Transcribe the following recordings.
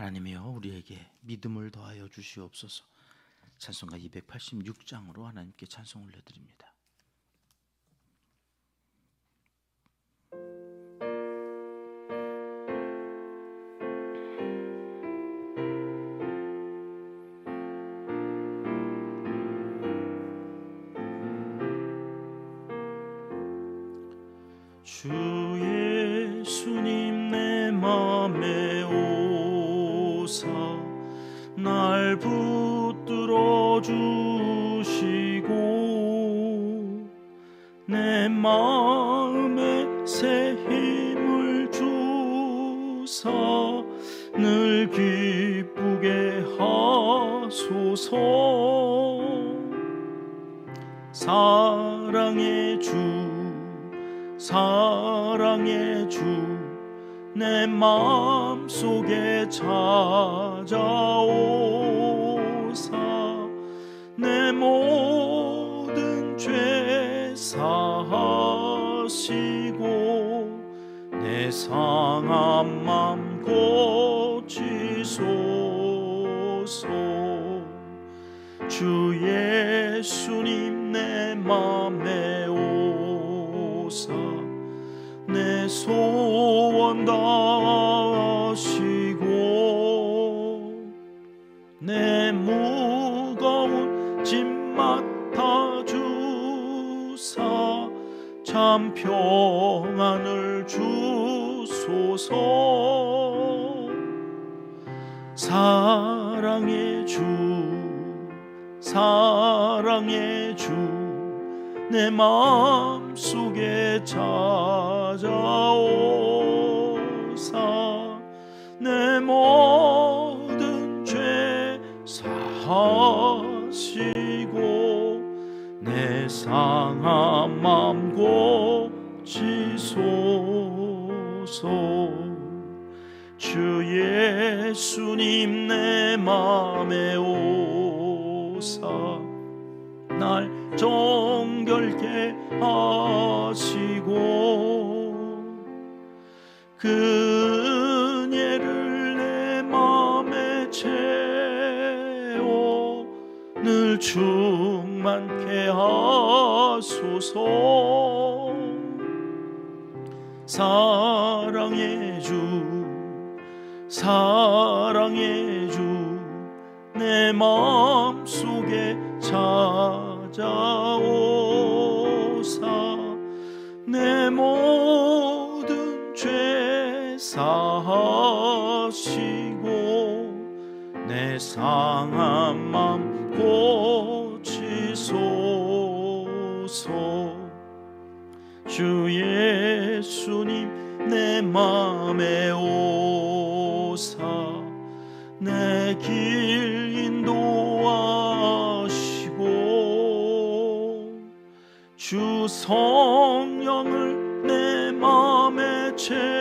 하나님이여 우리에게 믿음을 더하여 주시옵소서. 찬송가 286장으로 하나님께 찬송 올려드립니다. 주 예수님 내 맘에 오사 날 붙들어 주시고 내 마음에 새 힘을 주사 늘 기쁘게 하소서. 사랑의 주 사랑의 주 내 마음속에 찾아오사 내 모든 죄 사하시고 내 상한 맘 고치소서. 주 예수님 내 맘에 오사 내 소원 다하시고 내 무거운 짐 맡아주사 참 평안을 주소서. 사랑의 주 사랑의 주 내 마음속에 찾아오사 내 모든 죄 사하시고 내 상한 맘 고치소서. 주 예수님 내 맘에 오사 날 정결케 하시고 그 은혜를 내 맘에 채워 늘 충만케 하소서. 사랑의 주 사랑의 주 내 마음속에 찾아오사 내 모든 죄 사하시고 내 상한 맘 고치소서. 주 예수님 내 맘에 오사 내 길 인도하시고 주 성령을 내 맘에 채워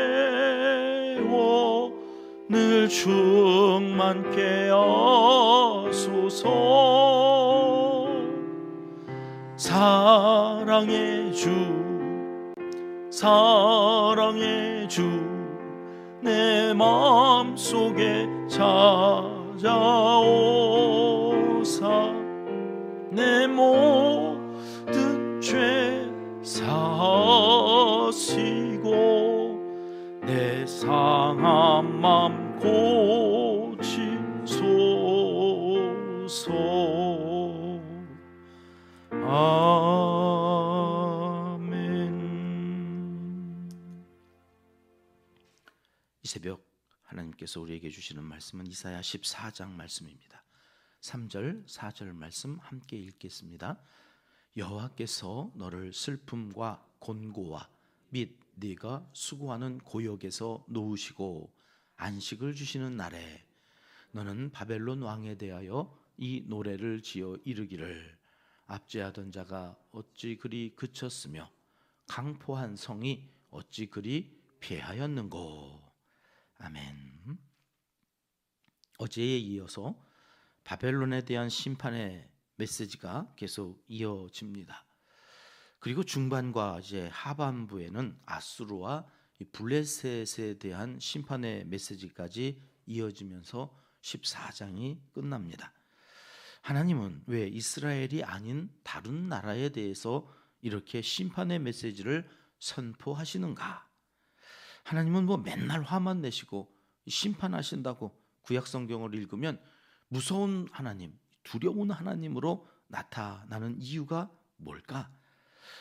늘 충만케 하소서. 사랑의 주 사랑의 주 내 마음속에 찾아오사 내 모든 죄 사하시고 내 상한 맘 고치소서. 이 새벽 하나님께서 우리에게 주시는 말씀은 이사야 14장 말씀입니다. 3절 4절 말씀 함께 읽겠습니다. 여호와께서 너를 슬픔과 곤고와 및 네가 수고하는 고역에서 놓으시고 안식을 주시는 날에 너는 바벨론 왕에 대하여 이 노래를 지어 이르기를 압제하던 자가 어찌 그리 그쳤으며 강포한 성이 어찌 그리 패하였는고. 아멘. 어제에 이어서 바벨론에 대한 심판의 메시지가 계속 이어집니다. 그리고 중반과 이제 하반부에는 아수르와 블레셋에 대한 심판의 메시지까지 이어지면서 14장이 끝납니다. 하나님은 왜 이스라엘이 아닌 다른 나라에 대해서 이렇게 심판의 메시지를 선포하시는가? 하나님은 뭐 맨날 화만 내시고 심판하신다고 구약 성경을 읽으면 무서운 하나님, 두려운 하나님으로 나타나는 이유가 뭘까?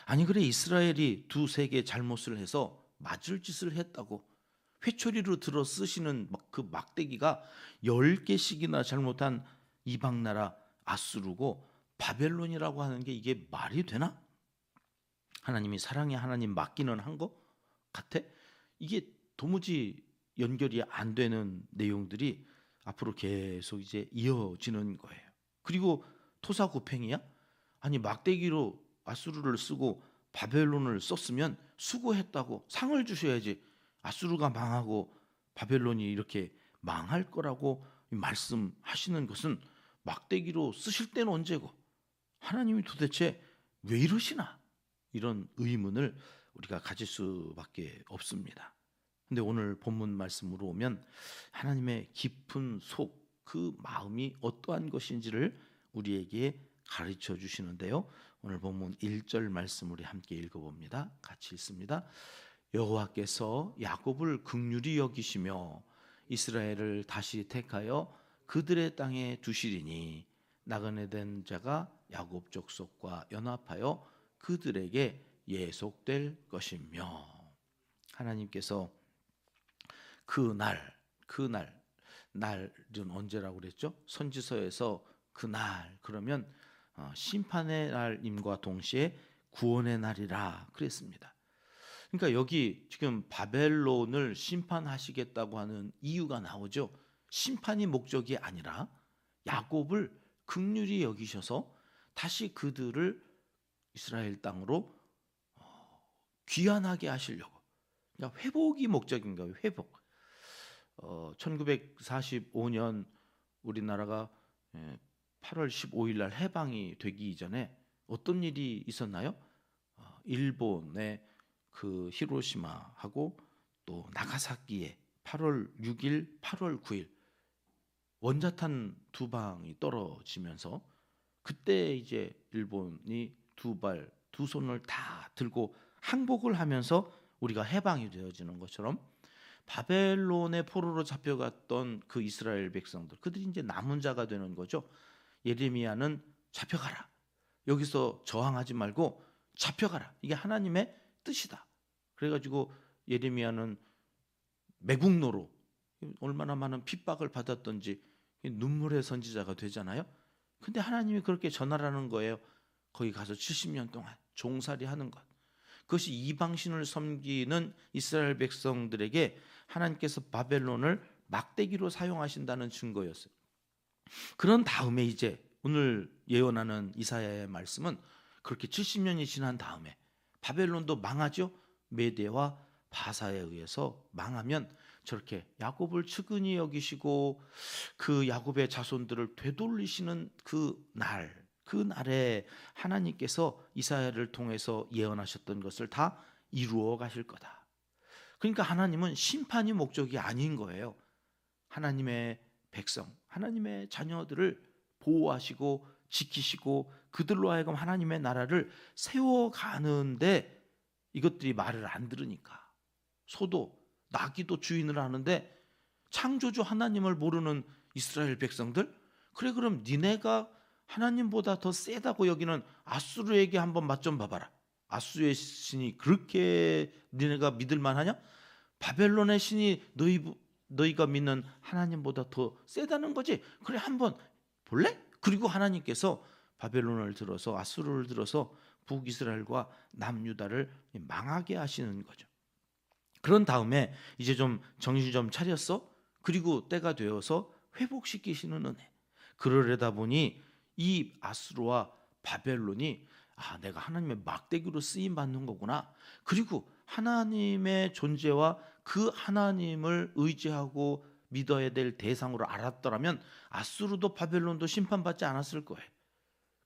아니 그래 이스라엘이 두세 개 잘못을 해서 맞을 짓을 했다고 회초리로 들어 쓰시는 그 막대기가 10개씩이나 잘못한 이방 나라 아수르고 바벨론이라고 하는 게 이게 말이 되나? 하나님이 사랑의 하나님 맞기는 한 거 같아? 이게 도무지 연결이 안 되는 내용들이 앞으로 계속 이제 이어지는 거예요. 그리고 토사구팽이야? 아니 막대기로 아수르를 쓰고 바벨론을 썼으면 수고했다고 상을 주셔야지. 아수르가 망하고 바벨론이 이렇게 망할 거라고 말씀하시는 것은 막대기로 쓰실 때는 언제고 하나님이 도대체 왜 이러시나? 이런 의문을 우리가 가질 수밖에 없습니다. 근데 오늘 본문 말씀으로 오면 하나님의 깊은 속, 그 마음이 어떠한 것인지를 우리에게 가르쳐 주시는데요. 오늘 본문 1절 말씀 우리 함께 읽어봅니다. 같이 읽습니다. 여호와께서 야곱을 긍휼히 여기시며 이스라엘을 다시 택하여 그들의 땅에 두시리니 나그네 된 자가 야곱 족속과 연합하여 그들에게 예속될 것이며. 하나님께서 날은 언제라고 그랬죠? 선지서에서 그날 그러면 심판의 날임과 동시에 구원의 날이라 그랬습니다. 그러니까 여기 지금 바벨론을 심판하시겠다고 하는 이유가 나오죠. 심판이 목적이 아니라 야곱을 긍휼히 여기셔서 다시 그들을 이스라엘 땅으로 귀환하게 하시려고. 그러니까 회복이 목적인 거예요. 회복. 1945년 우리나라가 8월 15일 날 해방이 되기 이전에 어떤 일이 있었나요? 일본의 그 히로시마하고 또 나가사키에 8월 6일, 8월 9일 원자탄 두 방이 떨어지면서 그때 이제 일본이 두 손을 다 들고 항복을 하면서 우리가 해방이 되어지는 것처럼 바벨론의 포로로 잡혀갔던 그 이스라엘 백성들, 그들이 이제 남은 자가 되는 거죠. 예레미야는 잡혀가라. 여기서 저항하지 말고 잡혀가라. 이게 하나님의 뜻이다. 그래가지고 예레미야는 매국노로 얼마나 많은 핍박을 받았던지 눈물의 선지자가 되잖아요. 근데 하나님이 그렇게 전하라는 거예요. 거기 가서 70년 동안 종살이 하는 것. 그것이 이방신을 섬기는 이스라엘 백성들에게 하나님께서 바벨론을 막대기로 사용하신다는 증거였어요. 그런 다음에 이제 오늘 예언하는 이사야의 말씀은 그렇게 70년이 지난 다음에 바벨론도 망하죠. 메대와 바사에 의해서 망하면 저렇게 야곱을 측은히 여기시고 그 야곱의 자손들을 되돌리시는 그날에 하나님께서 이사야를 통해서 예언하셨던 것을 다 이루어 가실 거다. 그러니까 하나님은 심판이 목적이 아닌 거예요. 하나님의 백성, 하나님의 자녀들을 보호하시고 지키시고 그들로 하여금 하나님의 나라를 세워가는데 이것들이 말을 안 들으니까 소도 나귀도 주인을 하는데 창조주 하나님을 모르는 이스라엘 백성들, 그래 그럼 니네가 하나님보다 더 세다고 여기는 아수르에게 한번 맛 좀 봐봐라. 아수르의 신이 그렇게 니네가 믿을 만하냐? 바벨론의 신이 너희가 믿는 하나님보다 더 세다는 거지. 그래 한번 볼래? 그리고 하나님께서 바벨론을 들어서 아수르를 들어서 북이스라엘과 남유다를 망하게 하시는 거죠. 그런 다음에 이제 좀 정신 좀 차렸어? 그리고 때가 되어서 회복시키시는 은혜. 그러려다 보니 이 아수르와 바벨론이 내가 하나님의 막대기로 쓰임 받는 거구나. 그리고 하나님의 존재와 그 하나님을 의지하고 믿어야 될 대상으로 알았더라면 아수르도 바벨론도 심판받지 않았을 거예요.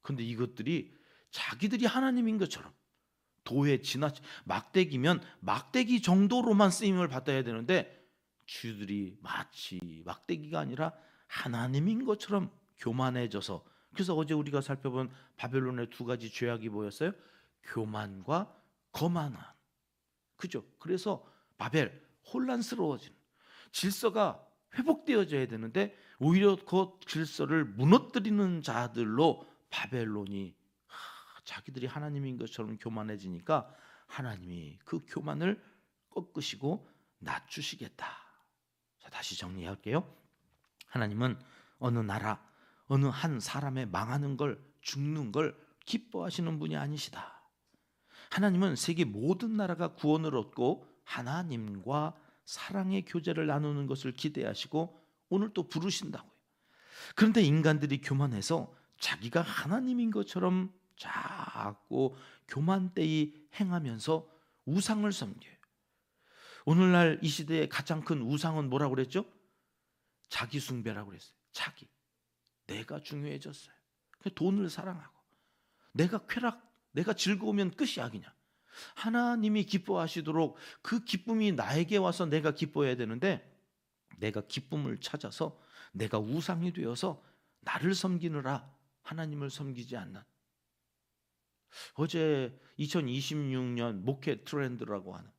근데 이것들이 자기들이 하나님인 것처럼 도에 지나치 막대기면 막대기 정도로만 쓰임을 받아야 되는데 주들이 마치 막대기가 아니라 하나님인 것처럼 교만해져서, 그래서 어제 우리가 살펴본 바벨론의 두 가지 죄악이 뭐였어요? 교만과 거만함. 그죠? 그래서 바벨 혼란스러워지는, 질서가 회복되어져야 되는데 오히려 그 질서를 무너뜨리는 자들로 바벨론이 자기들이 하나님인 것처럼 교만해지니까 하나님이 그 교만을 꺾으시고 낮추시겠다. 자, 다시 정리할게요. 하나님은 어느 나라, 어느 한 사람의 망하는 걸, 죽는 걸 기뻐하시는 분이 아니시다. 하나님은 세계 모든 나라가 구원을 얻고 하나님과 사랑의 교제를 나누는 것을 기대하시고 오늘 또 부르신다고요. 그런데 인간들이 교만해서 자기가 하나님인 것처럼 자꾸 교만되이 행하면서 우상을 섬겨요. 오늘날 이 시대의 가장 큰 우상은 뭐라고 그랬죠? 자기 숭배라고 그랬어요. 자기. 내가 중요해졌어요. 돈을 사랑하고 내가 쾌락, 내가 즐거우면 끝이 약이냐. 하나님이 기뻐하시도록 그 기쁨이 나에게 와서 내가 기뻐해야 되는데 내가 기쁨을 찾아서 내가 우상이 되어서 나를 섬기느라 하나님을 섬기지 않는, 어제 2026년 목회 트렌드라고 하는,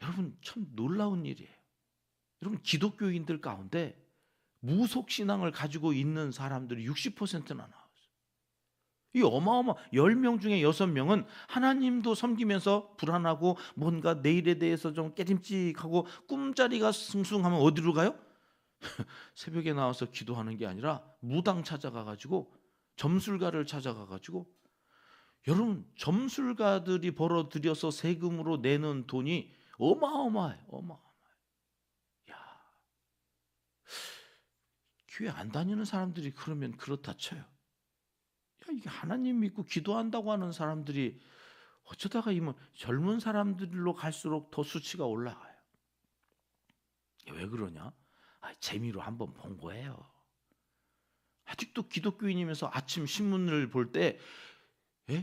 여러분 참 놀라운 일이에요. 여러분 기독교인들 가운데 무속신앙을 가지고 있는 사람들이 60%나 나왔어요. 이 어마어마 10명 중에 6명은 하나님도 섬기면서 불안하고 뭔가 내일에 대해서 좀 깨림직하고 꿈자리가 숭숭하면 어디로 가요? 새벽에 나와서 기도하는 게 아니라 무당 찾아가가지고 점술가를 찾아가가지고, 여러분 점술가들이 벌어들여서 세금으로 내는 돈이 어마어마해. 야, 교회 안 다니는 사람들이 그러면 그렇다 쳐요. 야, 이게 하나님 믿고 기도한다고 하는 사람들이 어쩌다가 이 젊은 사람들로 갈수록 더 수치가 올라가요. 왜 그러냐? 재미로 한번 본 거예요. 아직도 기독교인이면서 아침 신문을 볼 때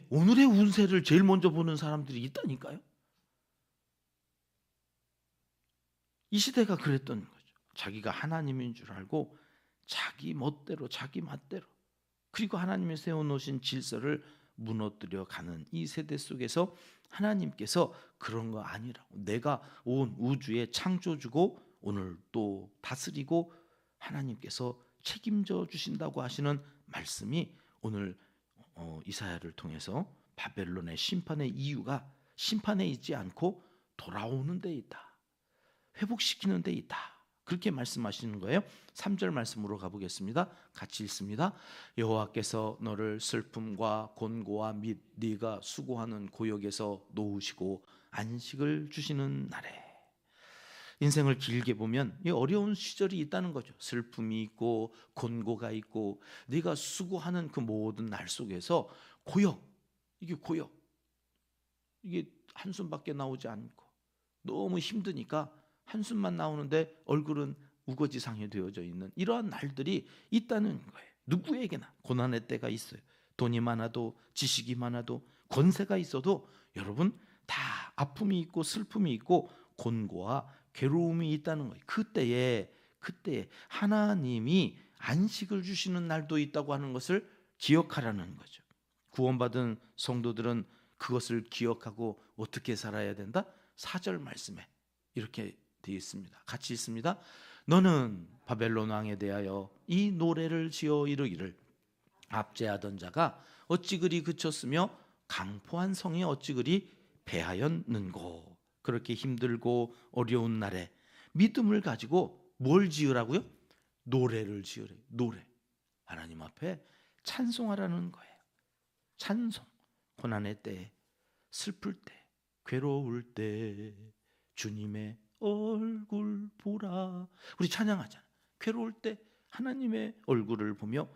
오늘의 운세를 제일 먼저 보는 사람들이 있다니까요. 이 시대가 그랬던 거죠. 자기가 하나님인 줄 알고 자기 멋대로 자기 맛대로, 그리고 하나님이 세워놓으신 질서를 무너뜨려 가는 이 세대 속에서 하나님께서 그런 거 아니라고, 내가 온 우주의 창조주고 오늘 또 다스리고 하나님께서 책임져 주신다고 하시는 말씀이 오늘 이사야를 통해서 바벨론의 심판의 이유가 심판에 있지 않고 돌아오는 데 있다, 회복시키는 데 있다, 그렇게 말씀하시는 거예요. 3절 말씀으로 가보겠습니다. 같이 읽습니다. 여호와께서 너를 슬픔과 곤고와 및 네가 수고하는 고역에서 놓으시고 안식을 주시는 날에. 인생을 길게 보면 어려운 시절이 있다는 거죠. 슬픔이 있고 곤고가 있고 네가 수고하는 그 모든 날 속에서 고역, 이게 고역, 이게 한숨밖에 나오지 않고 너무 힘드니까 한숨만 나오는데 얼굴은 우거지상이 되어져 있는 이러한 날들이 있다는 거예요. 누구에게나 고난의 때가 있어요. 돈이 많아도 지식이 많아도 권세가 있어도 여러분 다 아픔이 있고 슬픔이 있고 곤고와 괴로움이 있다는 거예요. 그때에 하나님이 안식을 주시는 날도 있다고 하는 것을 기억하라는 거죠. 구원받은 성도들은 그것을 기억하고 어떻게 살아야 된다? 4절 말씀에 이렇게 되어 있습니다. 같이 읽습니다. 너는 바벨론 왕에 대하여 이 노래를 지어 이르기를 압제하던 자가 어찌 그리 그쳤으며 강포한 성이 어찌 그리 패하였는고. 그렇게 힘들고 어려운 날에 믿음을 가지고 뭘 지으라고요? 노래를 지으래. 노래. 하나님 앞에 찬송하라는 거예요. 찬송. 고난의 때, 슬플 때, 괴로울 때 주님의 얼굴 보라. 우리 찬양하잖아요. 괴로울 때 하나님의 얼굴을 보며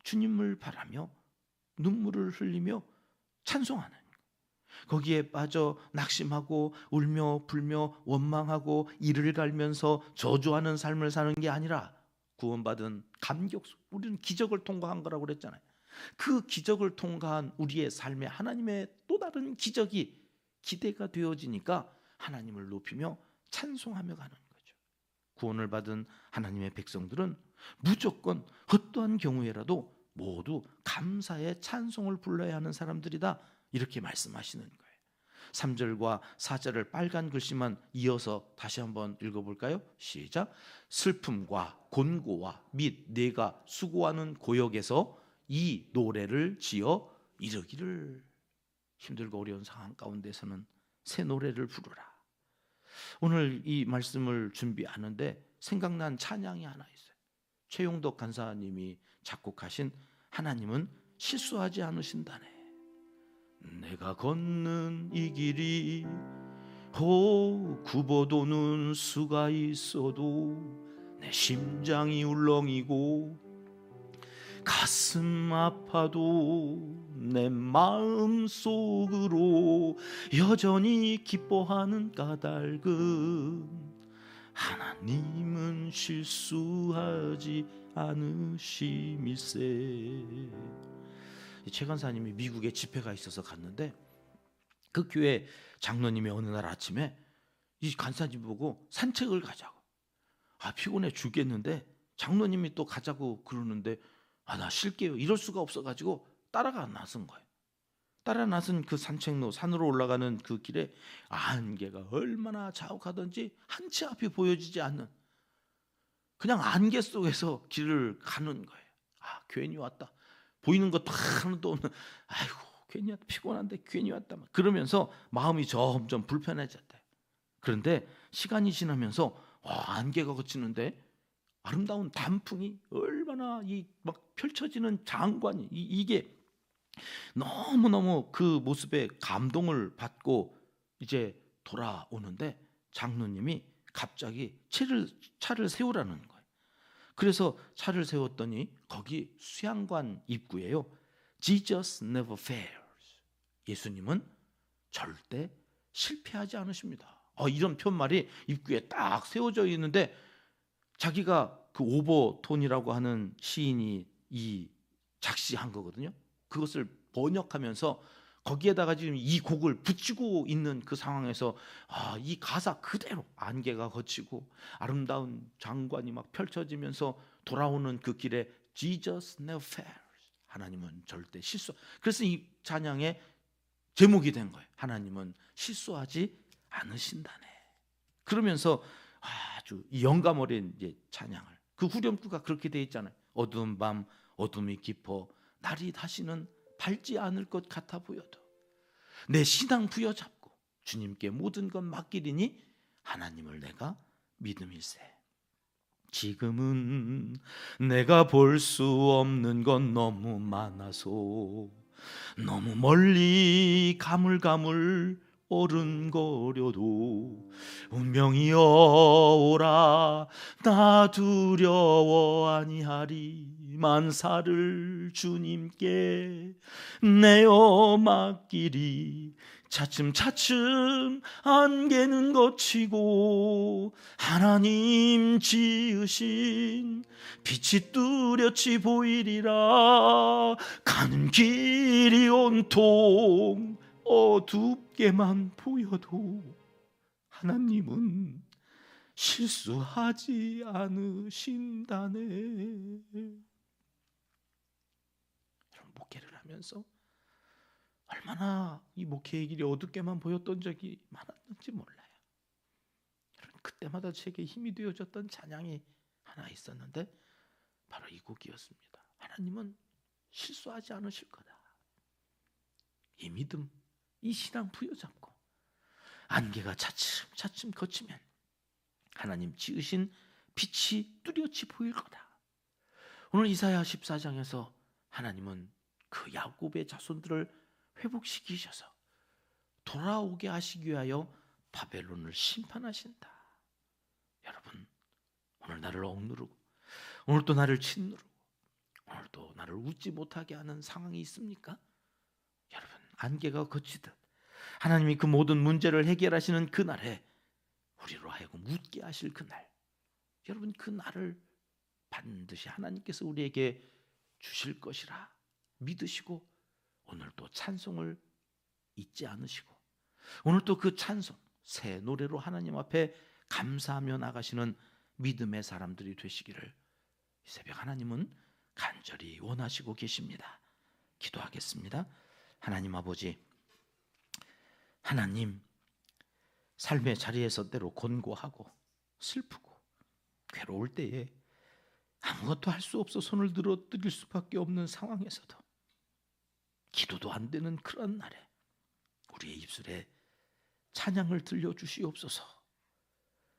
주님을 바라며 눈물을 흘리며 찬송하는, 거기에 빠져 낙심하고 울며 불며 원망하고 이를 갈면서 저주하는 삶을 사는 게 아니라 구원받은 감격 속, 우리는 기적을 통과한 거라고 그랬잖아요. 그 기적을 통과한 우리의 삶에 하나님의 또 다른 기적이 기대가 되어지니까 하나님을 높이며 찬송하며 가는 거죠. 구원을 받은 하나님의 백성들은 무조건 어떠한 경우에라도 모두 감사의 찬송을 불러야 하는 사람들이다, 이렇게 말씀하시는 거예요. 3절과 4절을 빨간 글씨만 이어서 다시 한번 읽어볼까요? 시작. 슬픔과 곤고와 및 내가 수고하는 고역에서 이 노래를 지어 이르기를. 힘들고 어려운 상황 가운데서는 새 노래를 부르라. 오늘 이 말씀을 준비하는데 생각난 찬양이 하나 있어요. 최용덕 간사님이 작곡하신 하나님은 실수하지 않으신다네. 내가 걷는 이 길이 굽어도는 수가 있어도 내 심장이 울렁이고 가슴 아파도 내 마음 속으로 여전히 기뻐하는 까닭은 하나님은 실수하지 않으심일세. 최 간사님이 미국에 집회가 있어서 갔는데 그 교회 장로님이 어느 날 아침에 이 간사님 보고 산책을 가자고. 피곤해 죽겠는데 장로님이 또 가자고 그러는데 나 쉴게요. 이럴 수가 없어가지고 따라가 나선 거예요. 따라 나선 그 산책로, 산으로 올라가는 그 길에 안개가 얼마나 자욱하던지 한 치 앞이 보여지지 않는, 그냥 안개 속에서 길을 가는 거예요. 괜히 왔다. 보이는 거 다 하나도 없는, 아이고 괜히 왔다, 피곤한데 괜히 왔다, 그러면서 마음이 점점 불편해졌대. 그런데 시간이 지나면서 안개가 걷히는데 아름다운 단풍이 얼마나 막 펼쳐지는 장관이, 이게 너무너무 그 모습에 감동을 받고 이제 돌아오는데 장로님이 갑자기 차를 세우라는 거예요. 그래서 차를 세웠더니 거기 수양관 입구에요, Jesus never fails. 예수님은 절대 실패하지 않으십니다. 이런 편말이 입구에 딱 세워져 있는데 자기가 그 오버톤이라고 하는 시인이 이 작시한 거거든요. 그것을 번역하면서 거기에다가 지금 이 곡을 붙이고 있는 그 상황에서 이 가사 그대로 안개가 걷히고 아름다운 장관이 막 펼쳐지면서 돌아오는 그 길에 Jesus never fails. 하나님은 절대 그래서 이 찬양의 제목이 된 거예요. 하나님은 실수하지 않으신다네. 그러면서 아주 영감 어린 찬양을, 그 후렴구가 그렇게 돼 있잖아요. 어두운 밤 어둠이 깊어 날이 다시는 밝지 않을 것 같아 보여도 내 신앙 부여잡고 주님께 모든 것 맡기리니 하나님을 내가 믿음일세. 지금은 내가 볼 수 없는 건 너무 많아서 너무 멀리 가물가물 어른거려도 운명이여 오라 나 두려워 아니하리 만사를 주님께 내어 맡기리. 차츰차츰 안개는 걷히고 하나님 지으신 빛이 뚜렷이 보이리라. 가는 길이 온통 어둡게만 보여도 하나님은 실수하지 않으신다네. 목회를 하면서 얼마나 이 목회의 길이 어둡게만 보였던 적이 많았는지 몰라요. 그때마다 제게 힘이 되어줬던 찬양이 하나 있었는데 바로 이 곡이었습니다. 하나님은 실수하지 않으실 거다. 이 믿음, 이 신앙 부여잡고 안개가 차츰차츰 걷히면 하나님 지으신 빛이 뚜렷이 보일 거다. 오늘 이사야 14장에서 하나님은 그 야곱의 자손들을 회복시키셔서 돌아오게 하시기 위하여 바벨론을 심판하신다. 여러분, 오늘 나를 억누르고 오늘 또 나를 짓누르고 오늘 또 나를 웃지 못하게 하는 상황이 있습니까? 여러분, 안개가 걷히듯 하나님이 그 모든 문제를 해결하시는 그날에 우리로 하여금 웃게 하실 그날, 여러분, 그 날을 반드시 하나님께서 우리에게 주실 것이라 믿으시고 오늘 또 찬송을 잊지 않으시고 오늘 또 그 찬송 새 노래로 하나님 앞에 감사하며 나가시는 믿음의 사람들이 되시기를 이 새벽 하나님은 간절히 원하시고 계십니다. 기도하겠습니다. 하나님 아버지, 하나님, 삶의 자리에서 때로 곤고하고 슬프고 괴로울 때에 아무것도 할 수 없어 손을 들어 드릴 수밖에 없는 상황에서도, 기도도 안 되는 그런 날에 우리의 입술에 찬양을 들려주시옵소서.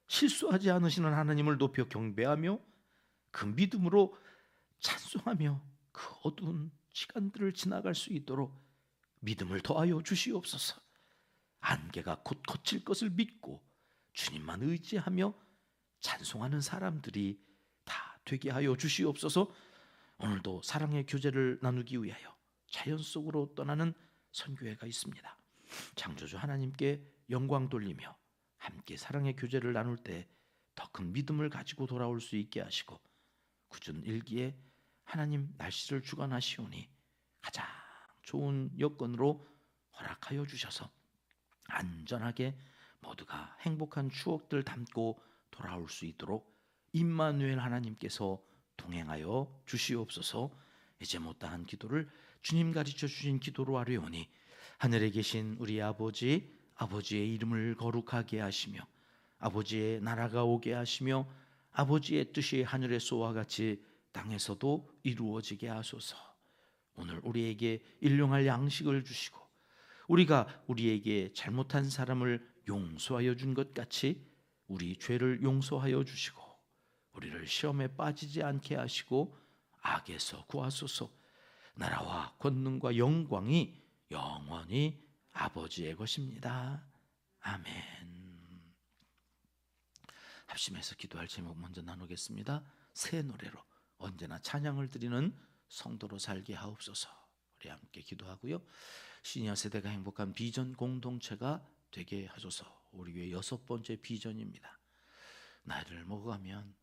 실수하지 않으시는 하나님을 높여 경배하며 그 믿음으로 찬송하며 그 어두운 시간들을 지나갈 수 있도록 믿음을 더하여 주시옵소서. 안개가 곧 거칠 것을 믿고 주님만 의지하며 찬송하는 사람들이 다 되게 하여 주시옵소서. 오늘도 사랑의 교제를 나누기 위하여 자연 속으로 떠나는 선교회가 있습니다. 창조주 하나님께 영광 돌리며 함께 사랑의 교제를 나눌 때 더 큰 믿음을 가지고 돌아올 수 있게 하시고, 굳은 일기에 하나님 날씨를 주관하시오니 가장 좋은 여건으로 허락하여 주셔서 안전하게 모두가 행복한 추억들 담고 돌아올 수 있도록 임마누엘 하나님께서 동행하여 주시옵소서. 이제 못다한 기도를 주님 가르쳐 주신 기도로 하려오니 하늘에 계신 우리 아버지, 아버지의 이름을 거룩하게 하시며 아버지의 나라가 오게 하시며 아버지의 뜻이 하늘에서와 같이 땅에서도 이루어지게 하소서. 오늘 우리에게 일용할 양식을 주시고 우리가 우리에게 잘못한 사람을 용서하여 준 것 같이 우리 죄를 용서하여 주시고 우리를 시험에 빠지지 않게 하시고 악에서 구하소서. 나라와 권능과 영광이 영원히 아버지의 것입니다. 아멘. 합심해서 기도할 제목 먼저 나누겠습니다. 새 노래로 언제나 찬양을 드리는 성도로 살게 하옵소서. 우리 함께 기도하고요. 시니어 세대가 행복한 비전 공동체가 되게 하소서. 우리 교회 6번째 비전입니다. 나이를 먹어가면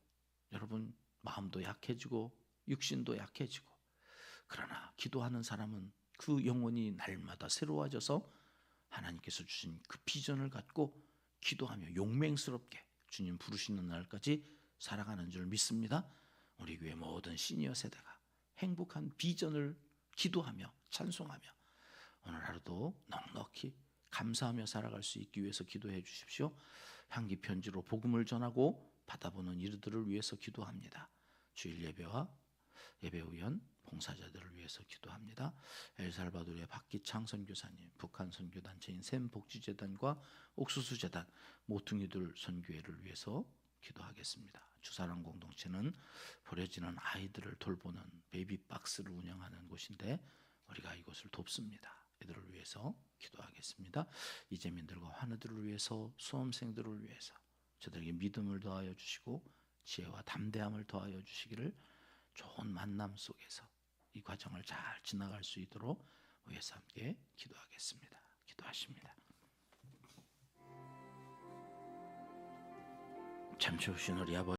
여러분 마음도 약해지고 육신도 약해지고, 그러나 기도하는 사람은 그 영혼이 날마다 새로워져서 하나님께서 주신 그 비전을 갖고 기도하며 용맹스럽게 주님 부르시는 날까지 살아가는 줄 믿습니다. 우리 교회 모든 시니어 세대가 행복한 비전을 기도하며 찬송하며 오늘 하루도 넉넉히 감사하며 살아갈 수 있기 위해서 기도해 주십시오. 향기 편지로 복음을 전하고 받아보는 이들을 위해서 기도합니다. 주일 예배와 예배 후연 봉사자들을 위해서 기도합니다. 엘살바도르의 박기창 선교사님, 북한 선교단체인 샘복지재단과 옥수수재단 모퉁이들 선교회를 위해서 기도하겠습니다. 주사랑 공동체는 버려지는 아이들을 돌보는 베이비박스를 운영하는 곳인데 우리가 이곳을 돕습니다. 이들을 위해서 기도하겠습니다. 이재민들과 환우들을 위해서, 수험생들을 위해서 저들에게 믿음을 더하여 주시고 지혜와 담대함을 더하여 주시기를, 좋은 만남 속에서 이 과정을 잘 지나갈 수 있도록 위해서 함께 기도하겠습니다. 기도하십니다. 참 좋으신 우리 아버지,